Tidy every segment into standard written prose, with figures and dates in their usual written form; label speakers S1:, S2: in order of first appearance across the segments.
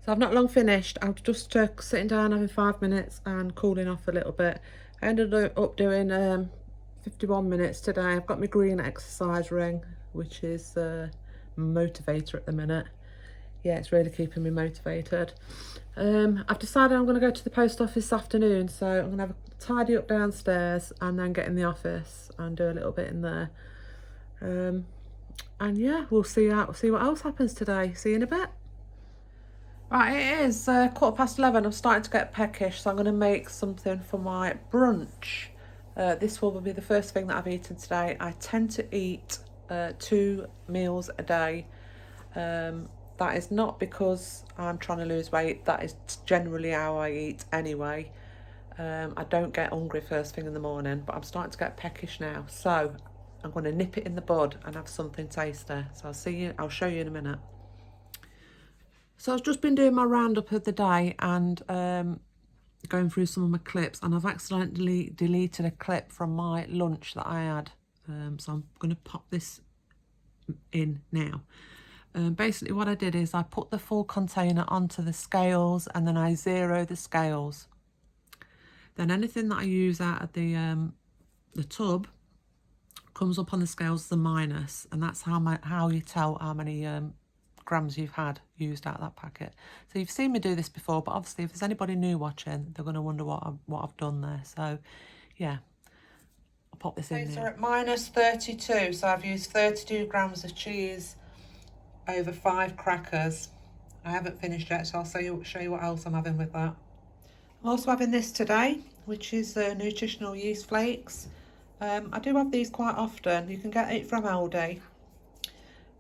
S1: So I've not long finished. I'm just sitting down having 5 minutes and cooling off a little bit. I ended up doing 51 minutes today. I've got my green exercise ring, which is motivator at the minute. Yeah, it's really keeping me motivated. I've decided I'm going to go to the post office this afternoon, so I'm going to have a tidy up downstairs and then get in the office and do a little bit in there. And yeah, we'll see what else happens today. See you in a bit. Right, it is 11:15. I'm starting to get peckish, so I'm going to make something for my brunch. This will be the first thing that I've eaten today. I tend to eat 2 meals a day. That is not because I'm trying to lose weight. That is generally how I eat anyway. I don't get hungry first thing in the morning, but I'm starting to get peckish now. So I'm going to nip it in the bud and have something tasty. So I'll show you in a minute. So I've just been doing my roundup of the day and going through some of my clips, and I've accidentally deleted a clip from my lunch that I had. So I'm going to pop this in now. Basically what I did is I put the full container onto the scales and then I zero the scales. Then anything that I use out of the tub comes up on the scales as a minus, and that's how you tell how many grams you've had used out of that packet. So you've seen me do this before, but obviously if there's anybody new watching, they're going to wonder what I've done there. So yeah, I'll pop this in. So at minus 32, so I've used 32 grams of cheese over 5 crackers. I haven't finished yet, so I'll show you what else I'm having with that. I'm also having this today, which is nutritional yeast flakes. I do have these quite often. You can get it from Aldi.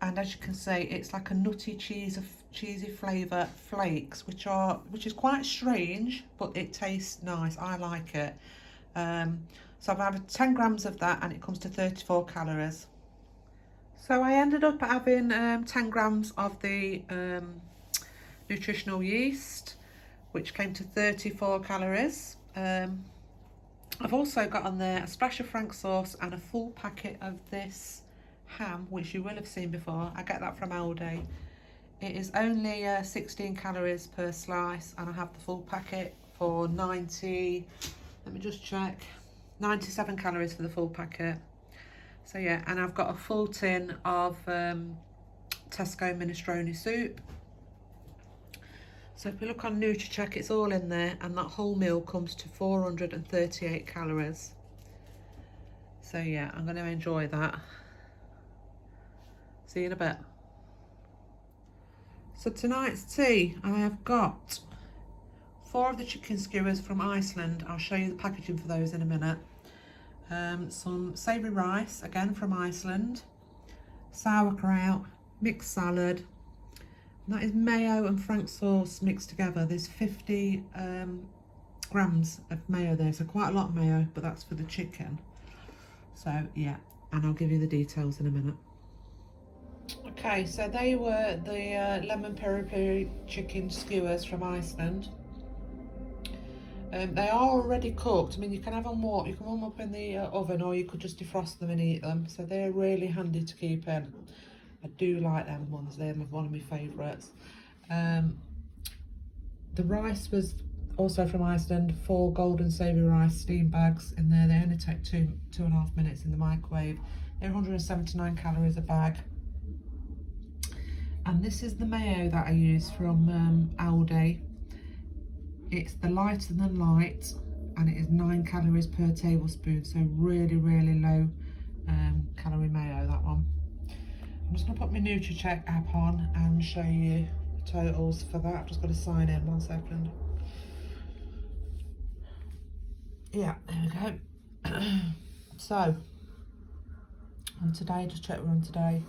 S1: And as you can see, it's like a nutty cheesy flavour flakes, which is quite strange, but it tastes nice. I like it. So I've had 10 grams of that, and it comes to 34 calories. So I ended up having 10 grams of the nutritional yeast, which came to 34 calories. I've also got on there a splash of Frank sauce and a full packet of this ham, which you will have seen before. I get that from Aldi. It is only 16 calories per slice, and I have the full packet for 90, let me just check, 97 calories for the full packet. So yeah, and I've got a full tin of Tesco minestrone soup. So if we look on NutriCheck, it's all in there, and that whole meal comes to 438 calories. So yeah, I'm going to enjoy that. See you in a bit. So tonight's tea, I have got 4 of the chicken skewers from Iceland. I'll show you the packaging for those in a minute. Some savoury rice, again from Iceland, sauerkraut, mixed salad. And that is mayo and Frank sauce mixed together. There's 50 grams of mayo there, so quite a lot of mayo, but that's for the chicken. So yeah, and I'll give you the details in a minute. Okay, so they were the lemon peri peri chicken skewers from Iceland. They are already cooked. I mean, you can have them warm, you can warm up in the oven, or you could just defrost them and eat them. So they're really handy to keep in. I do like them ones, they're one of my favourites. The rice was also from Iceland, 4 golden savoury rice steam bags in there. They only take 2.5 minutes in the microwave. They're 179 calories a bag. And this is the mayo that I use from Aldi. It's the lighter than light, and it is 9 calories per tablespoon, so really, really low calorie mayo, that one. I'm just going to put my NutriCheck app on and show you the totals for that. I've just got to sign in, 1 second. Yeah, there we go. So, on today, just check we're on today.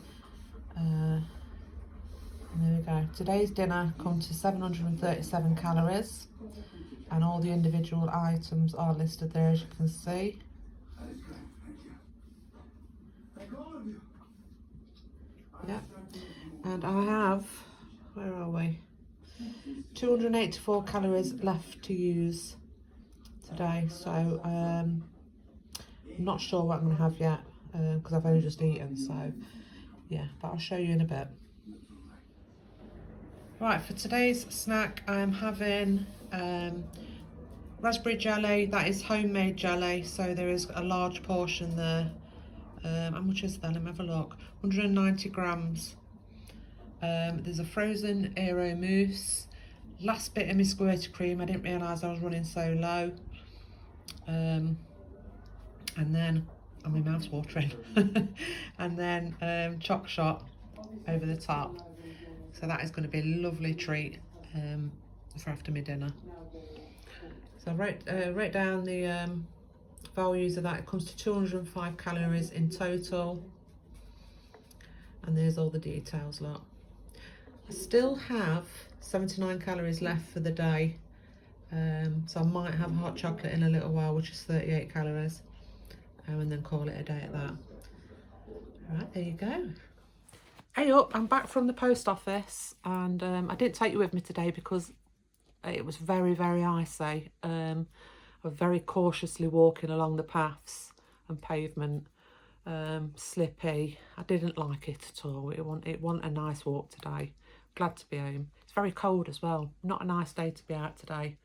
S1: There we go. Today's dinner comes to 737 calories, and all the individual items are listed there, as you can see. Yeah, and I have, where are we? 284 calories left to use today, so I'm not sure what I'm going to have yet, because I've only just eaten, so yeah, but I'll show you in a bit. Right, for today's snack I'm having raspberry jelly. That is homemade jelly, so there is a large portion there. How much is that? Let me have a look. 190 grams. There's a frozen Aero mousse. Last bit of my squirty cream. I didn't realise I was running so low. And then, my mouth's watering. And then choc shot over the top. So that is going to be a lovely treat for after my dinner. So I wrote down the values of that. It comes to 205 calories in total. And there's all the details, look. I still have 79 calories left for the day. So I might have hot chocolate in a little while, which is 38 calories. And then call it a day at that. Alright, there you go. Hey up, I'm back from the post office, and I didn't take you with me today because it was very, very icy. I was very cautiously walking along the paths and pavement, slippy. I didn't like it at all. It wasn't a nice walk today. Glad to be home. It's very cold as well. Not a nice day to be out today.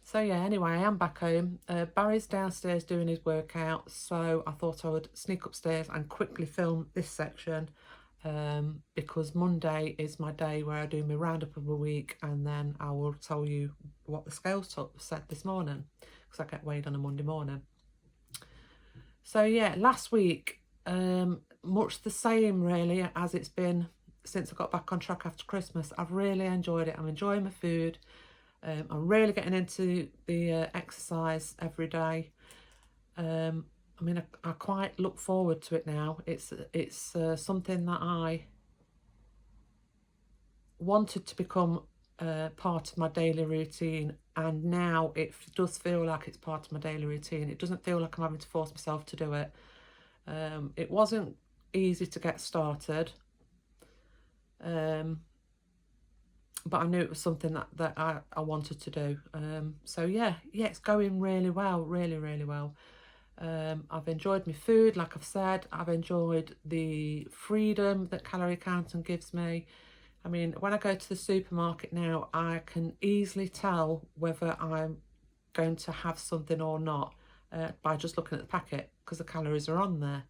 S1: So yeah, anyway, I am back home. Barry's downstairs doing his workout, so I thought I would sneak upstairs and quickly film this section. Because Monday is my day where I do my roundup of a week, and then I will tell you what the scales said this morning, because I get weighed on a Monday morning. So yeah, last week, much the same really as it's been since I got back on track after Christmas. I've really enjoyed it. I'm enjoying my food. I'm really getting into the exercise every day. I mean, I quite look forward to it now. It's something that I wanted to become part of my daily routine, and now it does feel like it's part of my daily routine. It doesn't feel like I'm having to force myself to do it. It wasn't easy to get started, but I knew it was something that I wanted to do. So yeah, it's going really well, really well. I've enjoyed my food, like I've said. I've enjoyed the freedom that Calorie Counting gives me. I mean, when I go to the supermarket now, I can easily tell whether I'm going to have something or not by just looking at the packet, because the calories are on there.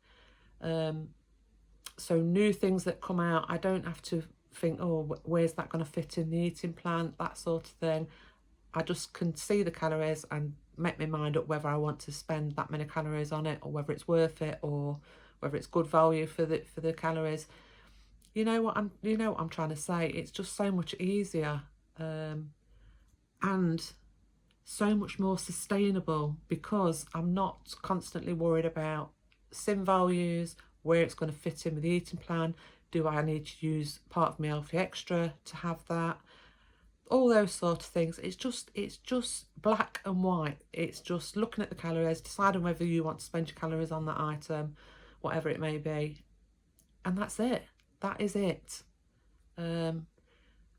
S1: So new things that come out, I don't have to think, oh, where's that going to fit in the eating plan, that sort of thing. I just can see the calories and make my mind up whether I want to spend that many calories on it, or whether it's worth it, or whether it's good value for the calories. You know what I'm trying to say. It's just so much easier, and so much more sustainable, because I'm not constantly worried about SIM values, where it's going to fit in with the eating plan. Do I need to use part of my Healthy Extra to have that? All those sort of things. It's just black and white. It's just looking at the calories, deciding whether you want to spend your calories on that item, whatever it may be, and that's it. That is it. So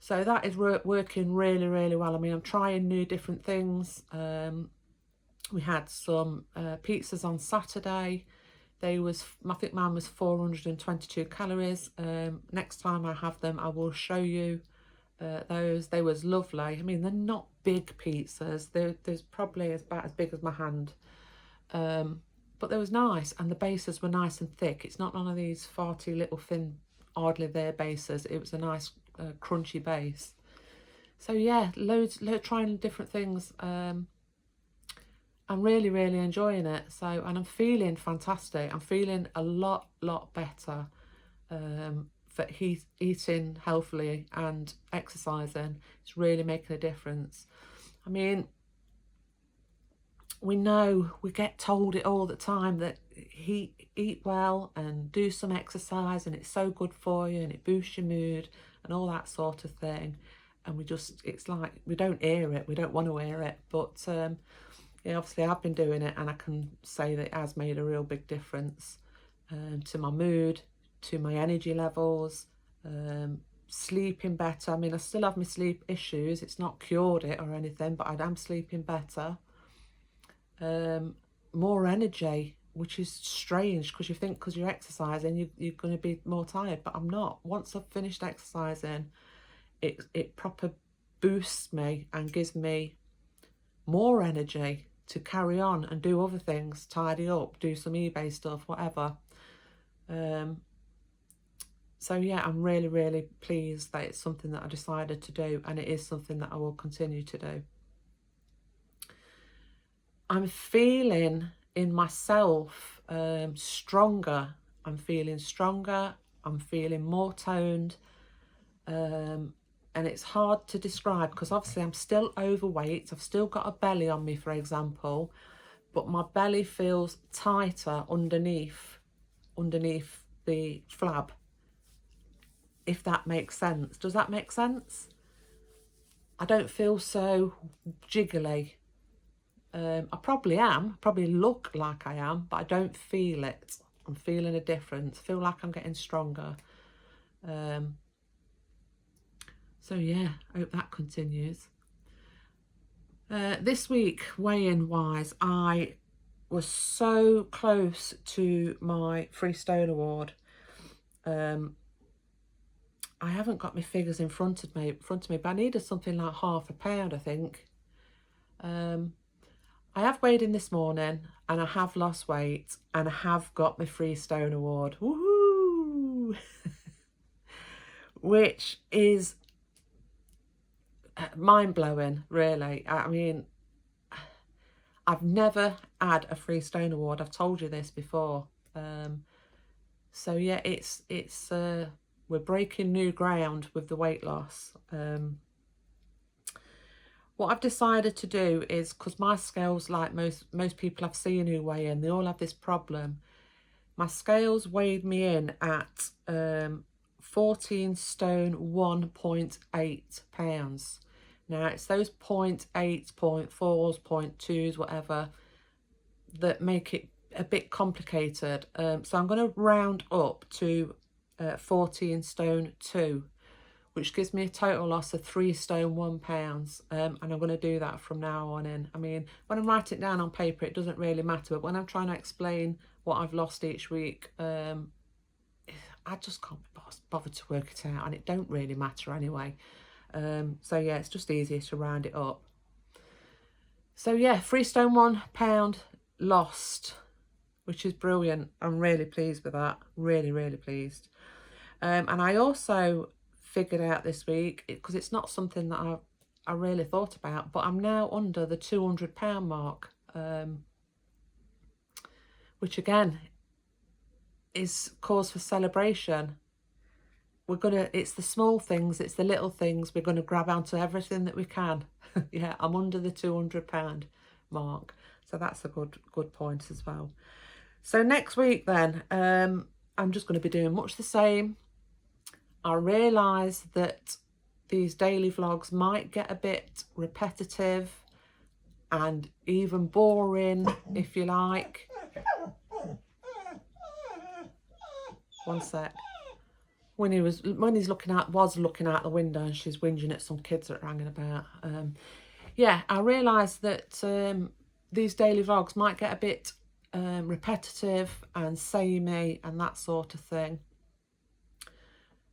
S1: that is working really well. I mean, I'm trying new different things. We had some pizzas on Saturday. I think mine was 422 calories. Next time I have them, I will show you those. They was lovely. I mean, they're not big pizzas. There's probably about as big as my hand. But they was nice, and the bases were nice and thick. It's not one of these farty little thin, hardly there bases. It was a nice crunchy base. So yeah, trying different things. I'm really enjoying it. So, and I'm feeling fantastic. I'm feeling a lot better for eating healthily and exercising. It's really making a difference. I mean, we get told it all the time that eat well and do some exercise, and it's so good for you, and it boosts your mood and all that sort of thing. And it's like we don't hear it. We don't want to hear it, but yeah, obviously I've been doing it, and I can say that it has made a real big difference to my mood, to my energy levels, sleeping better. I mean, I still have my sleep issues. It's not cured it or anything, but I am sleeping better. More energy, which is strange, because you think because you're exercising you're going to be more tired, but I'm not. Once I've finished exercising, it proper boosts me and gives me more energy to carry on and do other things, tidy up, do some eBay stuff, whatever. So yeah, I'm really, really pleased that it's something that I decided to do, and it is something that I will continue to do. I'm feeling in myself stronger. I'm feeling stronger. I'm feeling more toned. And it's hard to describe because obviously I'm still overweight. I've still got a belly on me, for example, but my belly feels tighter underneath the flab, if that makes sense. Does that make sense? I don't feel so jiggly. I probably look like I am, but I don't feel it. I'm feeling a difference. I feel like I'm getting stronger. So yeah, I hope that continues. This week, weigh-in wise, I was so close to my Free Stone Award. I haven't got my figures in front of me, but I needed something like £0.5 pound, I think. I have weighed in this morning and I have lost weight and I have got my Free Stone Award. Woohoo! Which is mind-blowing, really. I mean, I've never had a Free Stone Award. I've told you this before. So yeah, it's we're breaking new ground with the weight loss. What I've decided to do is, because my scales, like most people I've seen who weigh in, they all have this problem. My scales weighed me in at 14 stone 1.8 pounds. Now it's those 0.8s, 0.4s, 0.2s, whatever, that make it a bit complicated. So I'm going to round up to 14 stone 2, which gives me a total loss of 3 stone 1 pounds. And I'm going to do that from now on in. I mean, when I write it down on paper, it doesn't really matter. But when I'm trying to explain what I've lost each week, I just can't be bothered to work it out. And it don't really matter anyway. So yeah, it's just easier to round it up. So yeah, 3 stone 1 pound lost, which is brilliant. I'm really pleased with that. Really, really pleased. And I also figured out this week, because it's not something that I really thought about, but I'm now under the £200 mark, which again is cause for celebration. It's the small things, it's the little things. We're gonna grab onto everything that we can. Yeah, I'm under the £200 mark, so that's a good point as well. So next week then, I'm just going to be doing much the same. I realise that these daily vlogs might get a bit repetitive and even boring, if you like. One sec. Was looking out the window and she's whinging at some kids that are hanging about. Yeah, I realise that these daily vlogs might get a bit repetitive and samey and that sort of thing.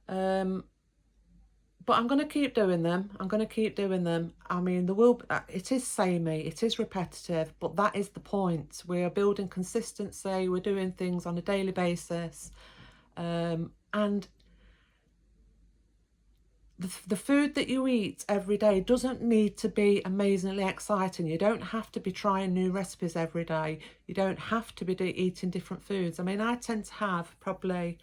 S1: But I'm going to keep doing them. I mean, it is samey, it is repetitive, but that is the point. We are building consistency. We're doing things on a daily basis. And the food that you eat every day doesn't need to be amazingly exciting. You don't have to be trying new recipes every day. You don't have to be eating different foods. I mean, I tend to have probably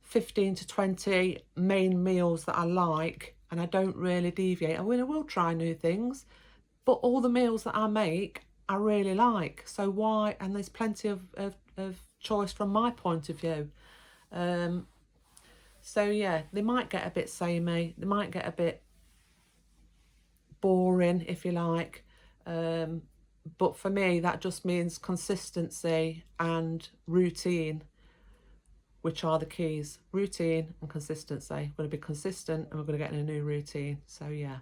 S1: 15 to 20 main meals that I like, and I don't really deviate. I will try new things, but all the meals that I make, I really like. So why? And there's plenty of choice from my point of view. So yeah, they might get a bit samey, they might get a bit boring, if you like. But for me, that just means consistency and routine, which are the keys. Routine and consistency. We're going to be consistent and we're going to get in a new routine. So yeah,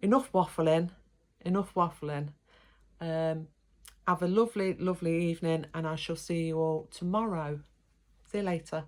S1: enough waffling. Have a lovely, lovely evening, and I shall see you all tomorrow. See you later.